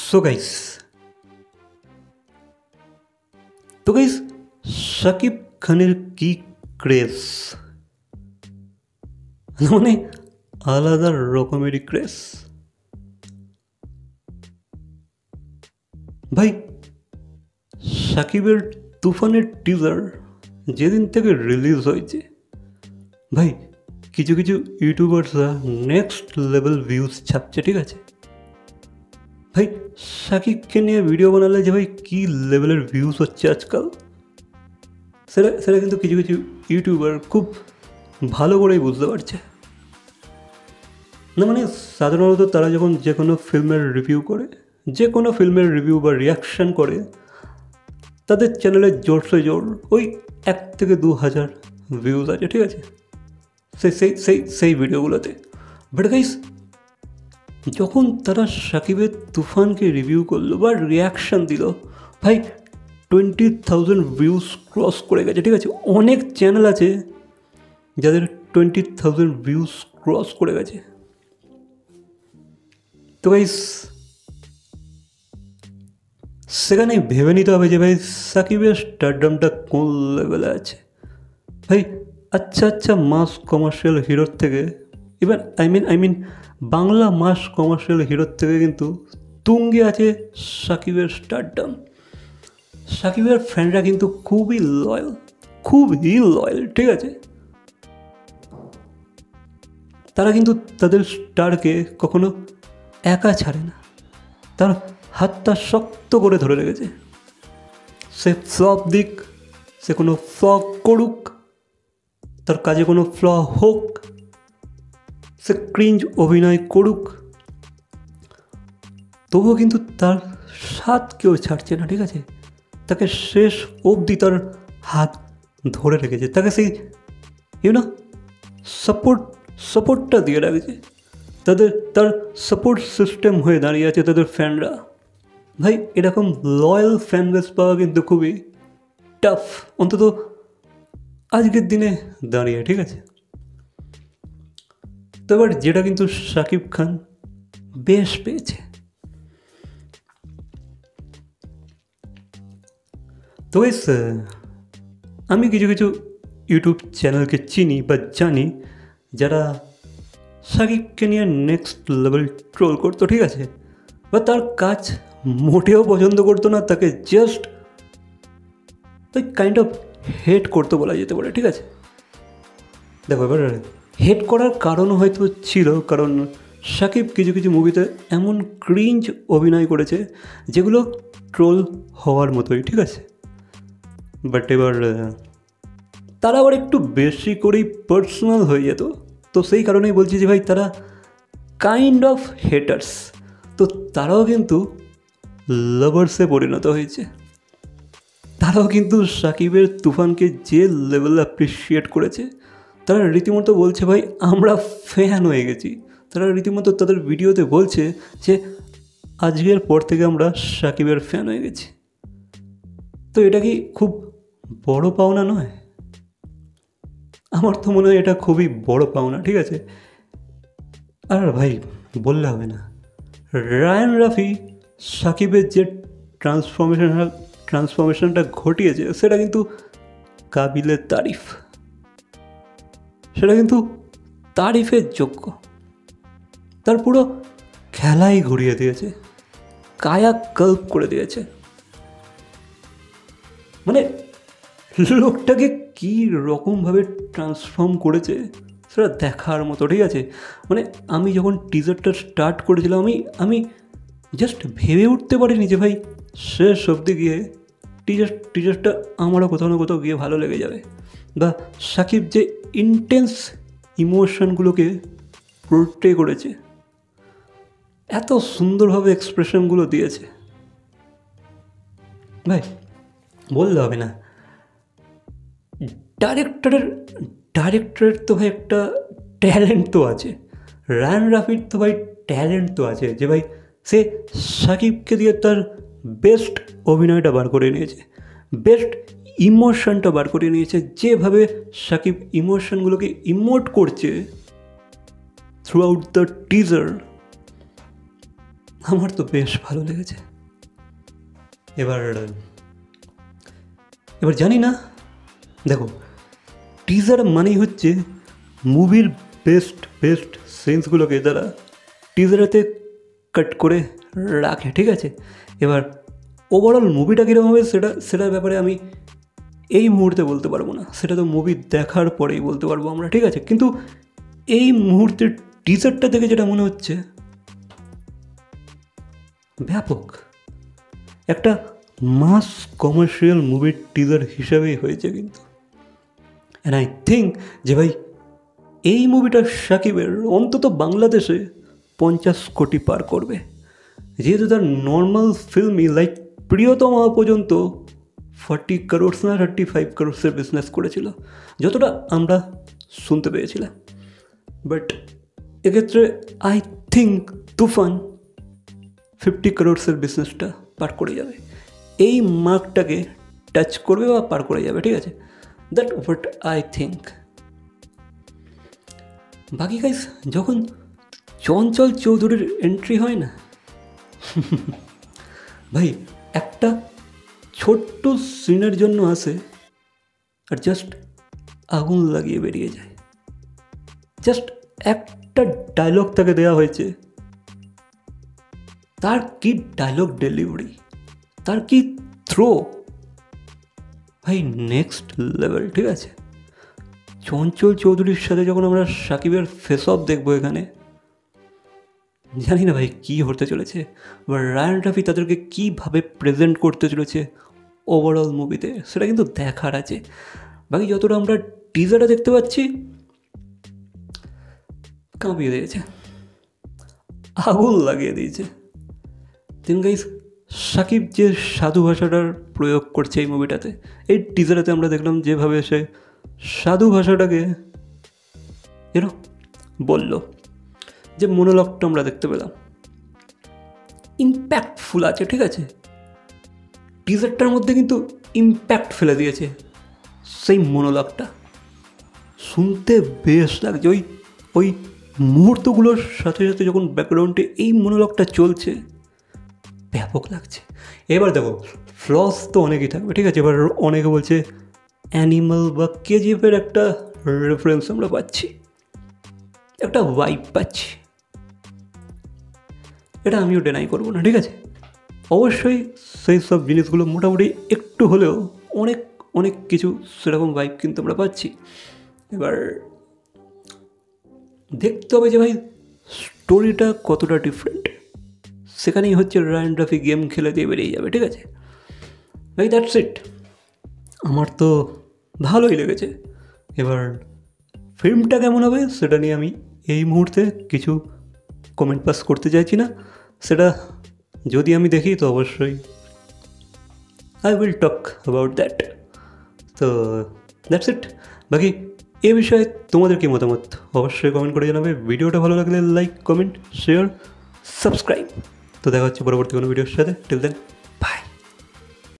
So guys Shakib খানের কি craze, মানে আলাদা রকমেরই ক্রেজ ভাই। শাকিবের তুফানের টিজার যেদিন থেকে রিলিজ হয়েছে ভাই, কিছু কিছু ইউটিউবার্সরা নেক্সট লেভেল ভিউজ ছাপছে, ঠিক আছে ভাই। শাকিবকে নিয়ে ভিডিও বানালে যে ভাই কী লেভেলের ভিউজ হচ্ছে আজকাল, সেটা কিন্তু কিছু কিছু ইউটিউবার খুব ভালো করেই বুঝতে পারছে না। মানে সাধারণত তারা যখন যে কোনো ফিল্মের রিভিউ করে, যে কোনো ফিল্মের রিভিউ বা রিয়াকশান করে, তাদের চ্যানেলে জোরসে জোর ওই 1 থেকে 2,000 ভিউজ আছে, ঠিক আছে সেই ভিডিওগুলোতে। বাট গাইস, যখন তারা শাকিবের তুফানকে রিভিউ করলো বা রিয়াকশান দিল ভাই, 20,000 ভিউজ ক্রস করে গেছে, ঠিক আছে। অনেক চ্যানেল আছে যাদের 20,000 ভিউজ ক্রস করে গেছে। তো গাইস, সেখানে ভেবে নিতে হবে যে ভাই শাকিবের স্টারডামটা কোন লেভেলে আছে ভাই। আচ্ছা মাস কমার্শিয়াল হিরোর থেকে, even I mean Bangla mass commercial হিরোর থেকে কিন্তু তুঙ্গে আছে শাকিবের স্টারডাম। শাকিবের ফ্যানরা কিন্তু খুবই লয়াল, ঠিক আছে। তারা কিন্তু তাদের স্টারকে কখনো একা ছাড়ে না, তার হাতটা শক্ত করে ধরে রেখেছে। সে ফ্লপ দিক, সে কোনো ফ্লপ করুক, তার কাজে কোনো ফ্ল হোক, সে ক্রিঞ্জ অভিনয় করুক, তবুও কিন্তু তার সাথ কেউ ছাড়ছে না, ঠিক আছে। তাকে শেষ অবধি তার হাত ধরে রেখেছে, তাকে সেই সাপোর্টটা দিয়ে রাখছে। তার সাপোর্ট সিস্টেম হয়ে দাঁড়িয়ে আছে তাদের ফ্যানরা। ভাই, এরকম লয়াল ফ্যান বেস পাওয়া কিন্তু খুবই টাফ, অন্তত আজকের দিনে দাঁড়িয়ে, ঠিক আছে। তো এবার যেটা কিন্তু শাকিব খান বেশ পেয়েছে। তো আমি কিছু কিছু ইউটিউব চ্যানেলকে চিনি বা জানি যারা শাকিবকে নিয়ে নেক্সট লেভেল ট্রোল করতো, ঠিক আছে, বা তার কাজ মোটেও পছন্দ করতো না, তাকে জাস্ট কাইন্ড অফ হেট করতে বলা যেতে পারে, ঠিক আছে। দেখো, এবার হেট করার কারণও হয়তো ছিল, কারণ শাকিব কিছু কিছু মুভিতে এমন ক্রিঞ্জ অভিনয় করেছে যেগুলো ট্রোল হওয়ার মতোই, ঠিক আছে। বাট এবার তারা আবার একটু বেশি করেই পার্সোনাল হয়ে যেত, তো সেই কারণেই বলছি যে ভাই তারা কাইন্ড অফ হেটার্স, তো তারাও কিন্তু লাভার্সে পরিণত হয়েছে। তারাও কিন্তু শাকিবের তুফানকে যে লেভেল অ্যাপ্রিসিয়েট করেছে, তারা রীতিমতো বলছে ভাই আমরা ফ্যান হয়ে গেছি। তারা রীতিমতো তাদের ভিডিওতে বলছে যে আজকের পর থেকে আমরা শাকিবের ফ্যান হয়ে গেছি। তো এটা কি খুব বড় পাওনা নয়? আমার তো মনে হয় এটা খুবই বড় পাওনা, ঠিক আছে। আর ভাই বললে হবে না, রায়ান রাফি শাকিবের যে ট্রান্সফরমেশনটা ঘটিয়েছে সেটা কিন্তু কাবিলে তারিফ, সেটা কিন্তু তারিফের যোগ্য। তার পুরো খেলাই ঘুরিয়ে দিয়েছে, কায়া কল্প করে দিয়েছে। মানে লোকটাকে কী রকমভাবে ট্রান্সফর্ম করেছে সেটা দেখার মতো, ঠিক আছে। মানে আমি যখন টিজারটা স্টার্ট করেছিলাম, আমি জাস্ট ভেবে উঠতে পারিনি যে ভাই শেষ অবধি গিয়ে টিজারটা আমারও কোথাও না কোথাও গিয়ে ভালো লেগে যাবে, বা শাকিব যে ইন্টেন্স ইমোশনগুলোকে পোর্ট্রে করেছে, এত সুন্দরভাবে এক্সপ্রেশনগুলো দিয়েছে ভাই, বললে হবে না। ডাইরেক্টরের তো ভাই একটা ট্যালেন্ট তো আছে, রায়ান রাফির তো ভাই ট্যালেন্ট তো আছে যে ভাই সে শাকিবকে দিয়ে তার বেস্ট অভিনয়টা বার করে নিয়েছে, বেস্ট ইমোশনটা বার করে নিয়েছে। যেভাবে শাকিব ইমোশনগুলোকে ইমোট করছে থ্রু আউট দ্য টিজার, আমার তো বেশ ভালো লেগেছে। এবার জানি না, দেখো টিজার মানেই হচ্ছে মুভির বেস্ট সিনসগুলোকে তারা টিজারেতে কাট করে রাখে, ঠিক আছে। এবার ওভারঅল মুভিটা কীরকম হবে সেটার ব্যাপারে আমি এই মুহূর্তে বলতে পারবো না, সেটা তো মুভি দেখার পরেই বলতে পারবো আমরা, ঠিক আছে। কিন্তু এই মুহূর্তে টিজারটা দেখে যেটা মনে হচ্ছে ব্যাপক একটা মাস কমার্শিয়াল মুভির টিজার হিসাবেই হয়েছে কিন্তু। অ্যান্ড আই থিঙ্ক যে ভাই এই মুভিটা শাকিবের অন্তত বাংলাদেশে 50 কোটি পার করবে, যেহেতু তার নর্মাল ফিল্মই লাইক প্রিয়তমা পর্যন্ত 40 crores না 35 crores বিজনেস করেছিল, যতটা আমরা শুনতে পেয়েছিলাম। বাট এক্ষেত্রে আই থিঙ্ক তুফান 50 crores বিজনেসটা পার করে যাবে, এই মার্কটাকে টাচ করবে বা পার করে যাবে, ঠিক আছে। That what I think. বাকি গাইস, যখন চঞ্চল চৌধুরীর এন্ট্রি হয় না ভাই, একটা ছোট্ট সিনের জন্য আসে আর জাস্ট আগুন লাগিয়ে বেরিয়ে যায়। জাস্ট একটা ডায়লগ তাকে দেওয়া হয়েছে, তার কি ডায়লগ ডেলিভারি, তার কি থ্রো, ভাই নেক্সট লেভেল, ঠিক আছে। চঞ্চল চৌধুরীর সাথে যখন আমরা শাকিবের ফেস অফ দেখবো এখানে, জানি না ভাই কী হতে চলেছে, বা রায়ান রাফি তাদেরকে কীভাবে প্রেজেন্ট করতে চলেছে ওভারঅল মুভিতে, সেটা কিন্তু দেখার আছে। বাকি যতটা আমরা টিজারটা দেখতে পাচ্ছি, কাঁপিয়ে দিয়েছে, আগুন লাগিয়ে দিয়েছে। দেন গাইস, শাকিব যে সাধু ভাষাটার প্রয়োগ করছে এই মুভিটাতে, এই টিজারেতে আমরা দেখলাম যেভাবে সে সাধু ভাষাটাকে বলল, যে মনোলগটা আমরা দেখতে পেলাম ইম্প্যাক্টফুল আছে, ঠিক আছে। টিজারটার মধ্যে কিন্তু ইম্প্যাক্ট ফেলে দিয়েছে সেই মনোলগটা, শুনতে বেশ লাগছে। ওই মুহূর্তগুলোর সাথে সাথে যখন ব্যাকগ্রাউন্ডে এই মনোলগটা চলছে, ব্যাপক লাগছে। এবার দেখো, ফ্লস তো অনেকই থাকবে, ঠিক আছে। এবার অনেকে বলছে অ্যানিমাল বা কেজিএফের একটা রেফারেন্স আমরা পাচ্ছি, একটা ভাইব পাচ্ছি, এটা আমিও ডেনাই করবো না, ঠিক আছে। অবশ্যই সেই সব জিনিসগুলো মোটামুটি একটু হলেও অনেক কিছু সেরকম ভাইব কিন্তু আমরা পাচ্ছি। এবার দেখতে হবে যে ভাই স্টোরিটা কতটা ডিফারেন্ট, সেখানেই হচ্ছে রায়ান রাফি গেম খেলে দিয়ে বেরিয়ে যাবে, ঠিক আছে ভাই। দ্যাটস ইট, আমার তো ভালোই লেগেছে। এবার ফিল্মটা কেমন হবে সেটা নিয়ে আমি এই মুহূর্তে কিছু কমেন্ট পাস করতে চাইছি না, সেটা যদি আমি দেখি তো অবশ্যই I will talk about that. তো দ্যাটস ইট। বাকি এ বিষয়ে তোমাদের কী মতামত অবশ্যই কমেন্ট করে জানাবে। ভিডিওটা ভালো লাগলে লাইক, কমেন্ট, শেয়ার, সাবস্ক্রাইব। তো দেখা হচ্ছে পরবর্তী কোনো ভিডিওর সাথে। টিল দেন।